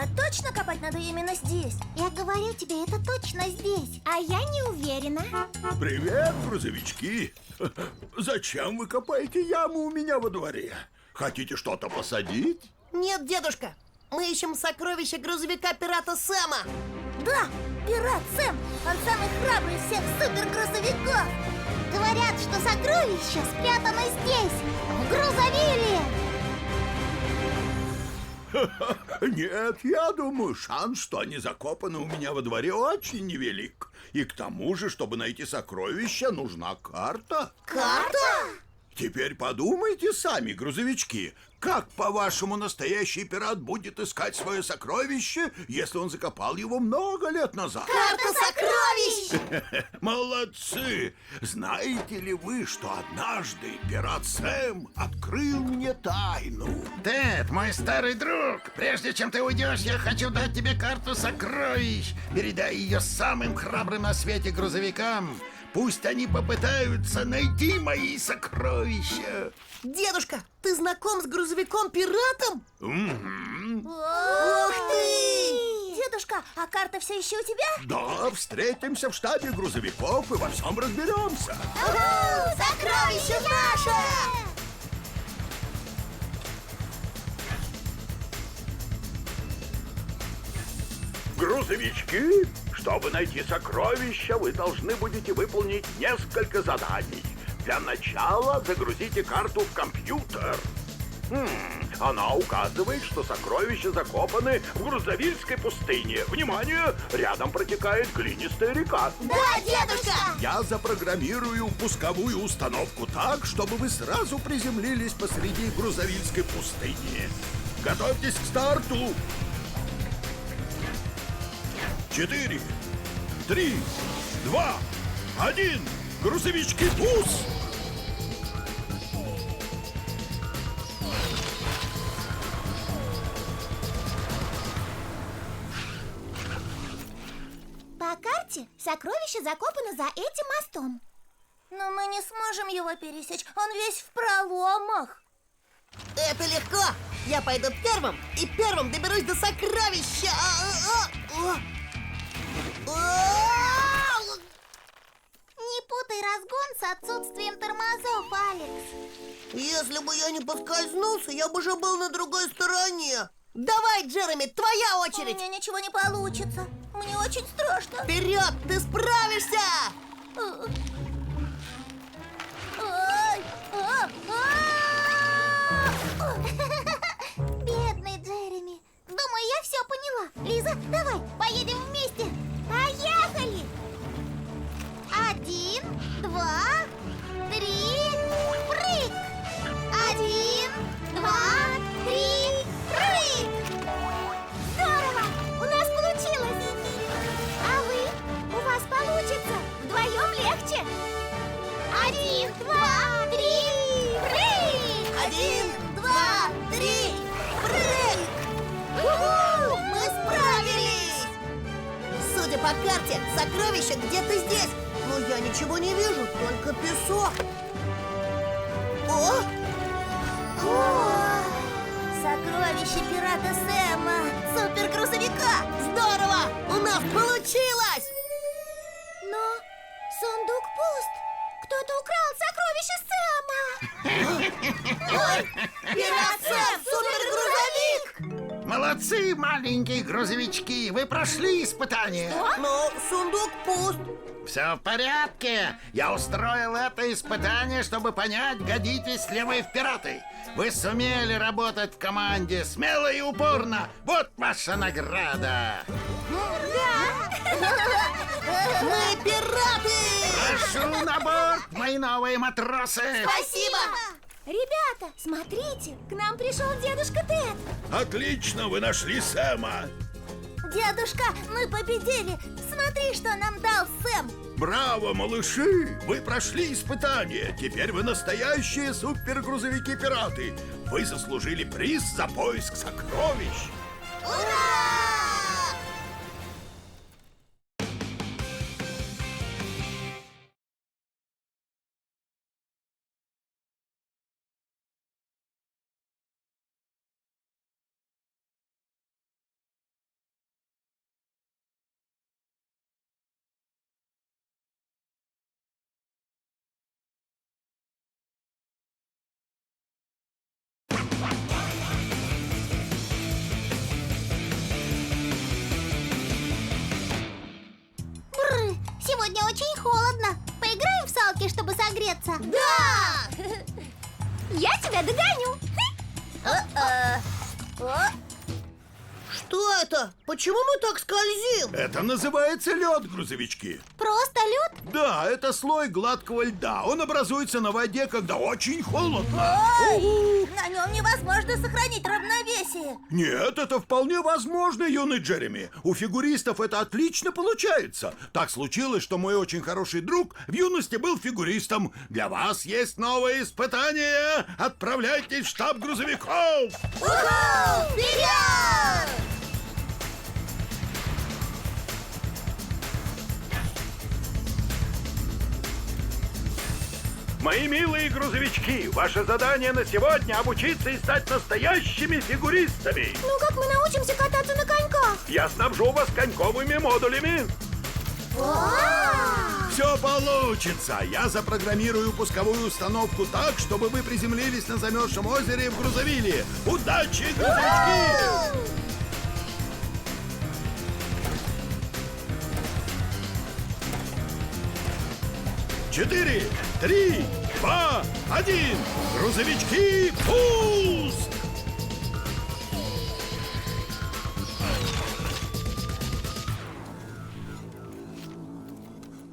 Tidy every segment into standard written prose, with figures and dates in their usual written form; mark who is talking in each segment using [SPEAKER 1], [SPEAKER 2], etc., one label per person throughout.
[SPEAKER 1] А точно копать надо именно здесь?
[SPEAKER 2] Я говорю тебе, это точно здесь. А я не уверена.
[SPEAKER 3] Привет, грузовички. Зачем вы копаете яму у меня во дворе? Хотите что-то посадить?
[SPEAKER 4] Нет, дедушка, мы ищем сокровища грузовика пирата Сэма.
[SPEAKER 1] Да, пират Сэм. Он самый храбрый из всех супергрузовиков.
[SPEAKER 2] Говорят, что сокровище спрятано здесь, в грузовиле.
[SPEAKER 3] Нет, я думаю, шанс, что они закопаны у меня во дворе, очень невелик. И к тому же, чтобы найти сокровища, нужна карта.
[SPEAKER 4] Карта?
[SPEAKER 3] Теперь подумайте сами, грузовички, как, по-вашему, настоящий пират будет искать свое сокровище, если он закопал его много лет назад?
[SPEAKER 4] Карта сокровищ!
[SPEAKER 3] Молодцы! Знаете ли вы, что однажды пират Сэм открыл мне тайну?
[SPEAKER 5] Тед, мой старый друг, прежде чем ты уйдешь, я хочу дать тебе карту сокровищ. Передай ее самым храбрым на свете грузовикам. Пусть они попытаются найти мои сокровища.
[SPEAKER 4] Дедушка, ты знаком с грузовиком-пиратом?
[SPEAKER 1] Ух
[SPEAKER 4] ты!
[SPEAKER 1] Дедушка, а карта все еще у тебя?
[SPEAKER 3] Да, встретимся в штабе грузовиков и во всем разберемся.
[SPEAKER 4] Сокровище наше!
[SPEAKER 3] Грузовички, чтобы найти сокровища, вы должны будете выполнить несколько заданий. Для начала загрузите карту в компьютер. Она указывает, что сокровища закопаны в Грузовильской пустыне. Внимание! Рядом протекает глинистая река.
[SPEAKER 4] Да, дедушка!
[SPEAKER 3] Я запрограммирую пусковую установку так, чтобы вы сразу приземлились посреди Грузовильской пустыни. Готовьтесь к старту! 4, 3, 2, 1. Грузовички, пусть!
[SPEAKER 2] По карте сокровище закопано за этим мостом.
[SPEAKER 1] Но мы не сможем его пересечь. Он весь в проломах.
[SPEAKER 4] Это легко! Я пойду первым и первым доберусь до сокровища!
[SPEAKER 2] Не путай разгон с отсутствием тормозов, Алекс.
[SPEAKER 4] Если бы я не поскользнулся, я бы уже был на другой стороне. Давай, Джереми, твоя
[SPEAKER 1] У
[SPEAKER 4] очередь!
[SPEAKER 1] меня ничего не получится. Мне очень страшно.
[SPEAKER 4] Вперед, ты справишься!
[SPEAKER 1] Ай!
[SPEAKER 2] Бедный Джереми. Думаю, я все поняла. Лиза, давай, поедем вместе. Поехали! 1, 2, 3, прыг! 1, 2, 3, прыг! Здорово! У нас получилось! А вы? У вас получится! Вдвоем легче! 1, 2, 3, прыг!
[SPEAKER 4] 1, 2, 3, прыг! Уху! Мы справились! Судя по карте, сокровище где-то здесь. Но я ничего не вижу, только песок. О!
[SPEAKER 1] Сокровище пирата Сэма, супергрузовика.
[SPEAKER 4] Здорово! У нас получилось!
[SPEAKER 1] Но сундук пуст. Кто-то украл сокровище Сэма.
[SPEAKER 4] Ой! Пират Сэм, супергрузовик!
[SPEAKER 5] Молодцы, маленькие грузовички, вы прошли испытание.
[SPEAKER 4] Но сундук пуст.
[SPEAKER 5] Все в порядке. Я устроил это испытание, чтобы понять, годитесь ли вы в пираты. Вы сумели работать в команде смело и упорно. Вот ваша награда.
[SPEAKER 4] Мы пираты!
[SPEAKER 5] Прошу на борт, мои новые матросы.
[SPEAKER 4] Спасибо!
[SPEAKER 2] Ребята, смотрите, к нам пришел дедушка Тед.
[SPEAKER 3] Отлично, вы нашли Сэма.
[SPEAKER 1] Дедушка, мы победили. Смотри, что нам дал Сэм.
[SPEAKER 3] Браво, малыши! Вы прошли испытание. Теперь вы настоящие супергрузовики-пираты. Вы заслужили приз за поиск сокровищ.
[SPEAKER 4] Ура!
[SPEAKER 2] Сегодня очень холодно. Поиграем в салки, чтобы согреться?
[SPEAKER 1] Да!
[SPEAKER 2] Я тебя догоню.
[SPEAKER 4] Что это? Почему мы так скользим?
[SPEAKER 5] Это называется лед, грузовички.
[SPEAKER 2] Просто лед?
[SPEAKER 5] Да, это слой гладкого льда. Он образуется на воде, когда очень холодно.
[SPEAKER 1] Ой, на нем невозможно сохранить равновесие.
[SPEAKER 5] Нет, это вполне возможно, юный Джереми. У фигуристов это отлично получается. Так случилось, что мой очень хороший друг в юности был фигуристом. Для вас есть новое испытание. Отправляйтесь в штаб грузовиков.
[SPEAKER 1] Вперед!
[SPEAKER 3] Мои милые грузовички, ваше задание на сегодня обучиться и стать настоящими фигуристами.
[SPEAKER 2] Ну как мы научимся кататься на коньках?
[SPEAKER 3] Я снабжу вас коньковыми модулями.
[SPEAKER 5] Все получится. Я запрограммирую пусковую установку так, чтобы вы приземлились на замерзшем озере в Грузовилле. Удачи, грузовички! 4, 3, 2, 1. Грузовички, пуск!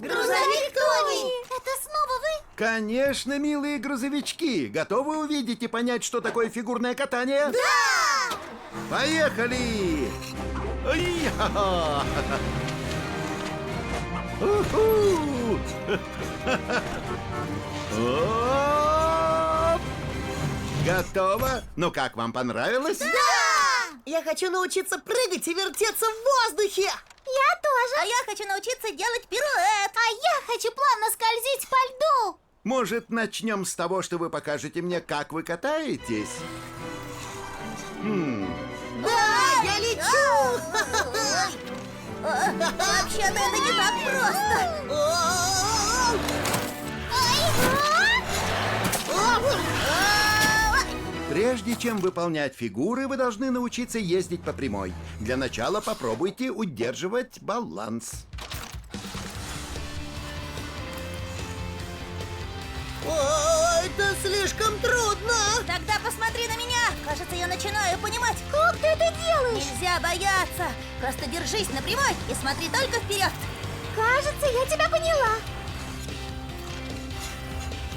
[SPEAKER 1] Грузовик Тони!
[SPEAKER 2] Это снова вы?
[SPEAKER 5] Конечно, милые грузовички. Готовы увидеть и понять, что такое фигурное катание?
[SPEAKER 1] Да!
[SPEAKER 5] Поехали! Ай-я! Уху! Оп! Готово? Ну как, вам понравилось?
[SPEAKER 4] Я хочу научиться прыгать и вертеться в воздухе.
[SPEAKER 2] Я тоже.
[SPEAKER 1] А я хочу научиться делать пируэт.
[SPEAKER 2] А я хочу плавно скользить по льду.
[SPEAKER 5] Может, начнем с того, что вы покажете мне, как вы катаетесь?
[SPEAKER 4] Да, я лечу.
[SPEAKER 1] Вообще-то это не так просто.
[SPEAKER 5] Прежде чем выполнять фигуры, вы должны научиться ездить по прямой. Для начала попробуйте удерживать баланс.
[SPEAKER 4] О, это слишком трудно.
[SPEAKER 1] Тогда посмотри на меня. Кажется, я начинаю понимать.
[SPEAKER 2] Как ты это делаешь?
[SPEAKER 1] Нельзя бояться. Просто держись на прямой и смотри только вперед.
[SPEAKER 2] Кажется, я тебя поняла.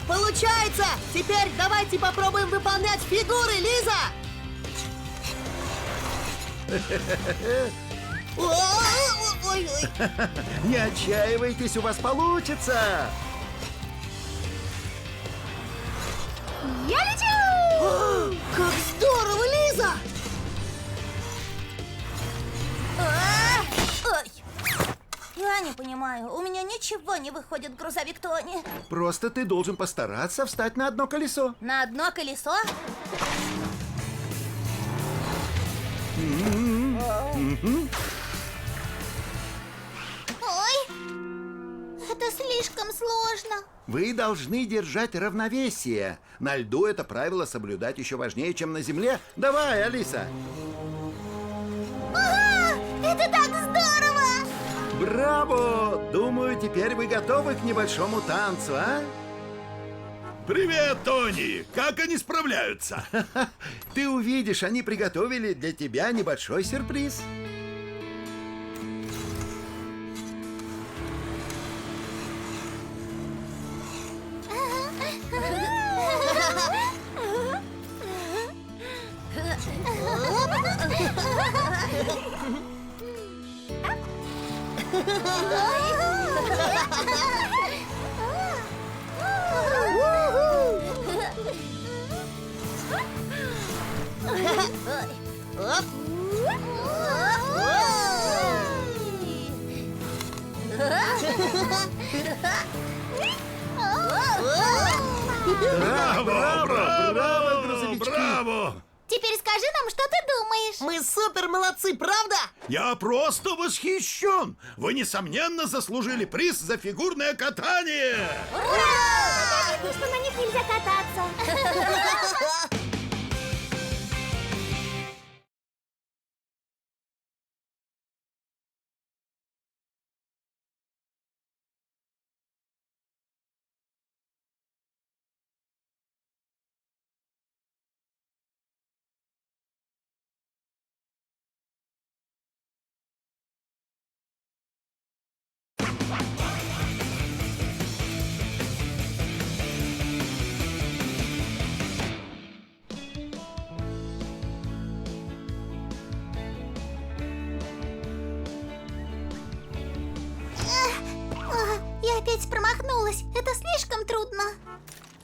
[SPEAKER 4] Получается! Теперь давайте попробуем выполнять фигуры, Лиза! Ой-ой.
[SPEAKER 5] Не отчаивайтесь, у вас получится!
[SPEAKER 2] Я лечу!
[SPEAKER 4] Как здорово, Лиза!
[SPEAKER 1] Ой. Я не понимаю, у меня ничего не выходит, грузовик Тони.
[SPEAKER 5] Просто ты должен постараться встать на одно колесо.
[SPEAKER 1] На одно колесо?
[SPEAKER 2] Ой, это слишком сложно.
[SPEAKER 5] Вы должны держать равновесие. На льду это правило соблюдать еще важнее, чем на земле. Давай, Алиса!
[SPEAKER 2] Ага, это так здорово!
[SPEAKER 5] Браво! Думаю, теперь вы готовы к небольшому танцу, а?
[SPEAKER 3] Привет, Тони! Как они справляются?
[SPEAKER 5] Ты увидишь, они приготовили для тебя небольшой сюрприз. Браво, грузовички!
[SPEAKER 3] Браво!
[SPEAKER 2] Теперь скажи нам, что ты думаешь.
[SPEAKER 4] Мы супер молодцы, правда?
[SPEAKER 5] Я просто восхищен! Вы, несомненно, заслужили приз за фигурное катание!
[SPEAKER 2] Ура! Понятно, что на них нельзя кататься. трудно.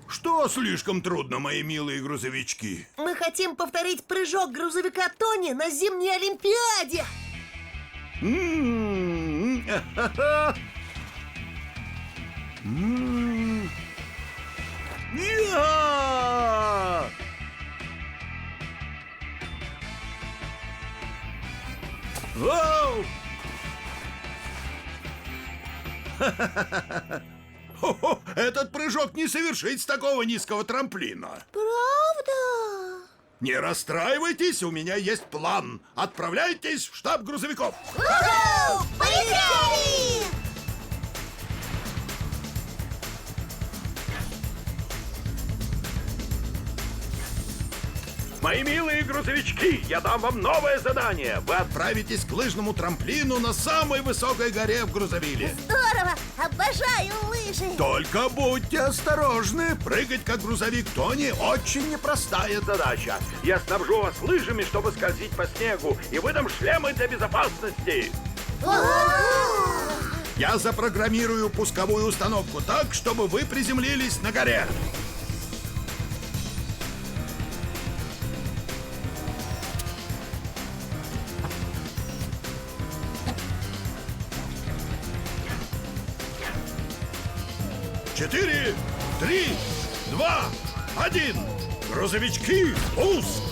[SPEAKER 5] Что слишком трудно, мои милые грузовички?
[SPEAKER 4] Мы хотим повторить прыжок грузовика Тони на зимней Олимпиаде.
[SPEAKER 3] Я! Воу!
[SPEAKER 5] Хо-хо, этот прыжок не совершить с такого низкого трамплина.
[SPEAKER 2] Правда?
[SPEAKER 5] Не расстраивайтесь, у меня есть план. Отправляйтесь в штаб грузовиков.
[SPEAKER 2] Полетели!
[SPEAKER 3] Мои милые грузовички, я дам вам новое задание. Вы
[SPEAKER 5] Отправитесь к лыжному трамплину на самой высокой горе в Грузовиле.
[SPEAKER 1] Здорово! Обожаю лыжи!
[SPEAKER 5] Только будьте осторожны. Прыгать как грузовик Тони очень непростая
[SPEAKER 3] задача. Я снабжу вас лыжами, чтобы скользить по снегу, и выдам шлемы для безопасности.
[SPEAKER 5] Я запрограммирую пусковую установку так, чтобы вы приземлились на горе. Четыре, 3, 2, 1. Грузовички, пуск!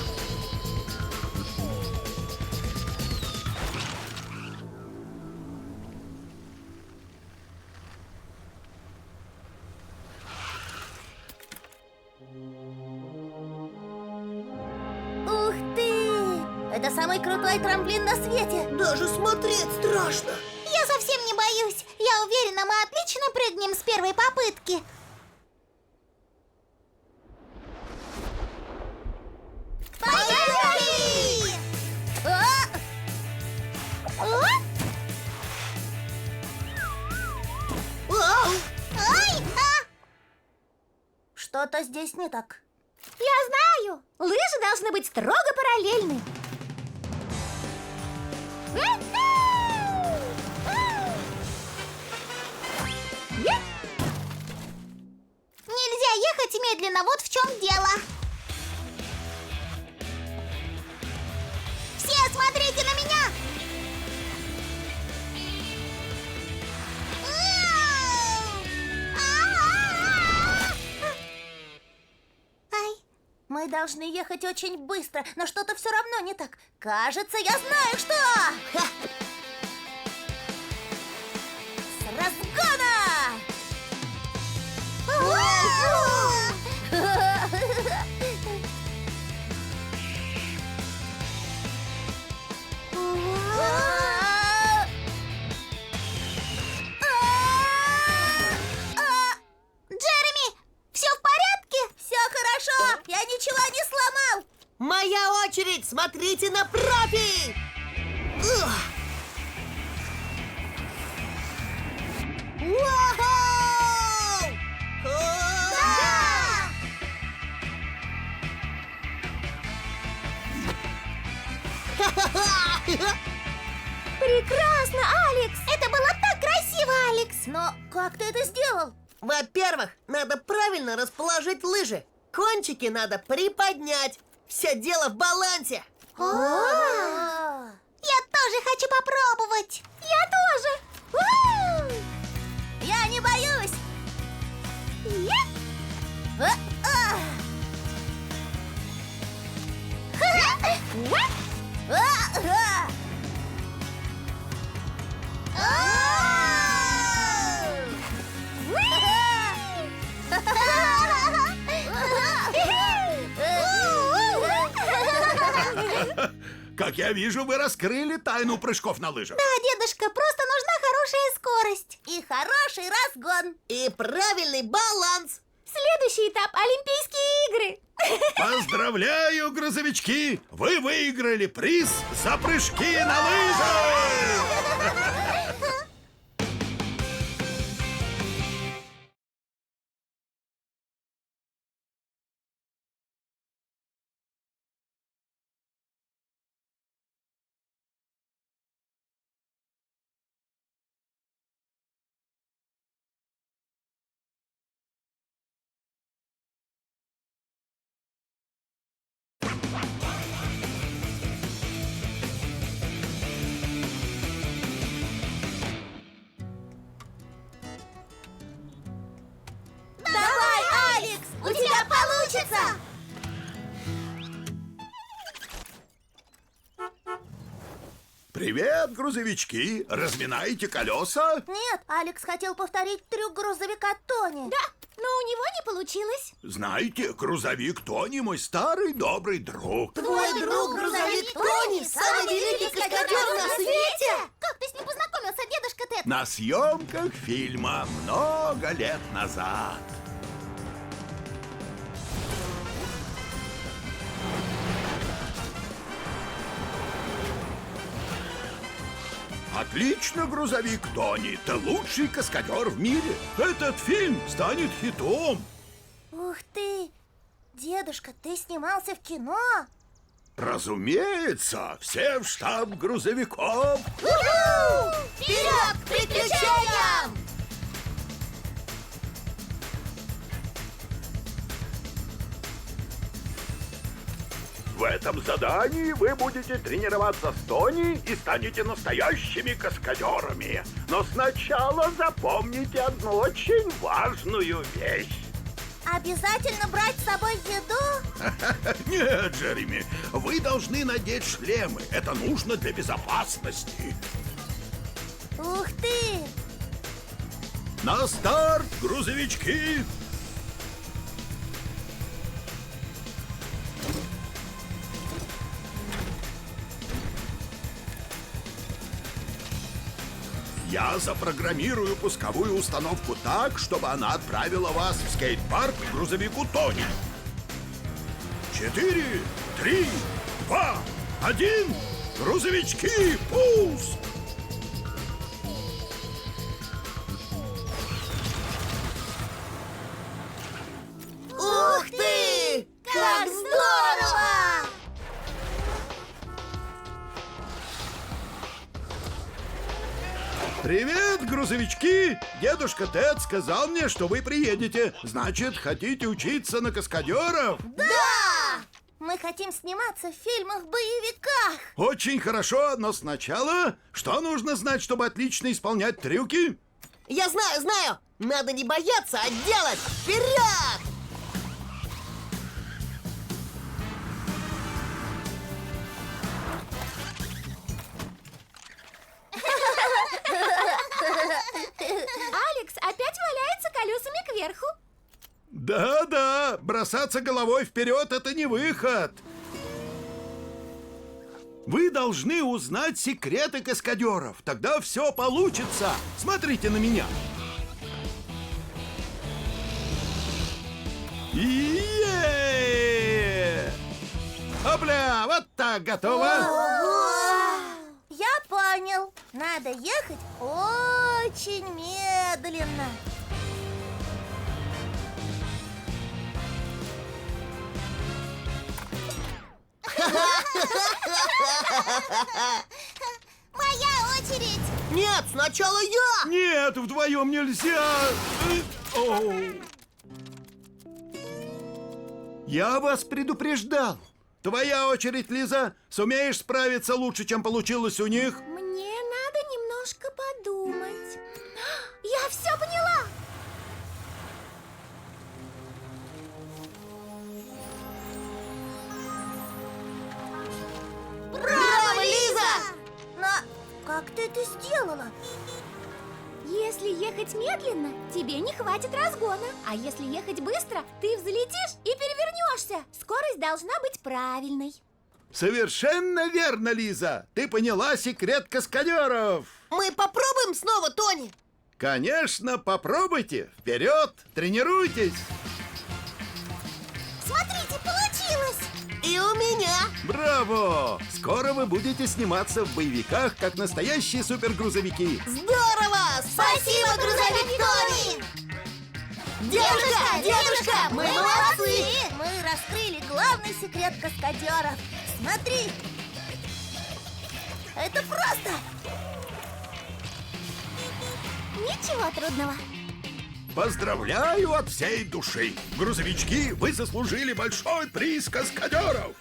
[SPEAKER 1] Ух ты! Это самый крутой трамплин на свете!
[SPEAKER 4] Даже смотреть страшно.
[SPEAKER 2] Я совсем не боюсь. Я уверена, мы отлично прыгнем с первой попытки. Поехали! Ай!
[SPEAKER 1] Что-то здесь не так.
[SPEAKER 2] Я знаю! Лыжи должны быть строго параллельны. Нельзя ехать медленно, вот в чем дело. Все смотрите на меня!
[SPEAKER 1] Ай, мы должны ехать очень быстро, но что-то все равно не так. Кажется, я знаю, что! Ха! С разгона!
[SPEAKER 2] Джереми, все в порядке?
[SPEAKER 1] Все хорошо! Я ничего не сломал!
[SPEAKER 4] Моя очередь! Смотрите на профиль! Ух! Вау!
[SPEAKER 2] Да! Прекрасно, Алекс! Это было так красиво, Алекс!
[SPEAKER 1] Но как ты это сделал?
[SPEAKER 4] Во-первых, надо правильно расположить лыжи. Кончики надо приподнять. Все дело в балансе.
[SPEAKER 2] Я тоже хочу попробовать! Я тоже!
[SPEAKER 1] Я не боюсь!
[SPEAKER 5] Как я вижу, вы раскрыли тайну прыжков на лыжах.
[SPEAKER 2] Да, дедушка, просто нужна хорошая скорость.
[SPEAKER 1] И хороший разгон!
[SPEAKER 4] И правильный баланс.
[SPEAKER 2] Следующий этап — Олимпийские игры.
[SPEAKER 5] Поздравляю, грузовички! Вы выиграли приз за прыжки на лыжах!
[SPEAKER 2] тебя получится!
[SPEAKER 3] Привет, грузовички! Разминаете колеса?
[SPEAKER 1] Нет, Алекс хотел повторить трюк грузовика Тони.
[SPEAKER 2] Да, но у него не получилось.
[SPEAKER 3] Знаете, грузовик Тони мой старый добрый друг.
[SPEAKER 4] Твой друг грузовик Тони, самый великий каскадер на свете!
[SPEAKER 2] Как ты с ним познакомился, дедушка Тед?
[SPEAKER 3] На съемках фильма много лет назад. Отлично, грузовик Тони. Ты лучший каскадер в мире. Этот фильм станет хитом.
[SPEAKER 1] Ух ты! Дедушка, ты снимался в кино?
[SPEAKER 3] Разумеется, все в штаб грузовиков.
[SPEAKER 4] Вперед к приключениям!
[SPEAKER 3] В этом задании вы будете тренироваться с Тони и станете настоящими каскадерами. Но сначала запомните одну очень важную вещь.
[SPEAKER 1] Обязательно брать с собой еду?
[SPEAKER 3] Нет, Джереми, вы должны надеть шлемы. Это нужно для безопасности.
[SPEAKER 1] Ух ты!
[SPEAKER 3] На старт, грузовички! Я запрограммирую пусковую установку так, чтобы она отправила вас в скейт-парк к грузовику Тони. 4, 3, 2, 1. Грузовички, пуск!
[SPEAKER 4] Ух ты! Как здорово!
[SPEAKER 3] Привет, грузовички! Дедушка Тед сказал мне, что вы приедете. Значит, хотите учиться на каскадеров?
[SPEAKER 1] Да! Мы хотим сниматься в фильмах-боевиках.
[SPEAKER 3] Очень хорошо, но сначала что нужно знать, чтобы отлично исполнять трюки?
[SPEAKER 4] Я знаю! Надо не бояться, а делать! Вперед!
[SPEAKER 2] Алекс опять валяется колесами кверху.
[SPEAKER 3] Да-да, бросаться головой вперед — это не выход. Вы должны узнать секреты каскадеров. Тогда все получится. Смотрите на меня. Е-е-е! Опля, вот так, готово?
[SPEAKER 1] Я понял. Надо ехать очень медленно.
[SPEAKER 2] Моя очередь.
[SPEAKER 4] Нет, сначала я!
[SPEAKER 3] Нет, вдвоем нельзя. Оу. Я вас предупреждал. Твоя очередь, Лиза. Сумеешь справиться лучше, чем получилось у них?
[SPEAKER 2] Мне надо немножко подумать. Я все поняла.
[SPEAKER 4] Браво, Лиза!
[SPEAKER 1] Но как ты это сделала?
[SPEAKER 2] Если ехать медленно, тебе не хватит разгона. А если ехать быстро, ты взлетишь и перевернешься. Скорость должна быть правильной.
[SPEAKER 3] Совершенно верно, Лиза. Ты поняла секрет каскадеров.
[SPEAKER 4] Мы попробуем снова, Тони?
[SPEAKER 3] Конечно, попробуйте. Вперед, тренируйтесь.
[SPEAKER 2] Смотрите, получилось!
[SPEAKER 4] И у меня!
[SPEAKER 3] Браво! Скоро вы будете сниматься в боевиках, как настоящие супергрузовики.
[SPEAKER 4] Здорово! Спасибо, грузовик Тони! Дедушка, мы молодцы!
[SPEAKER 1] Мы раскрыли главный секрет каскадеров. Смотри! Это просто!
[SPEAKER 2] Ничего трудного.
[SPEAKER 3] Поздравляю от всей души! Грузовички, вы заслужили большой приз каскадеров!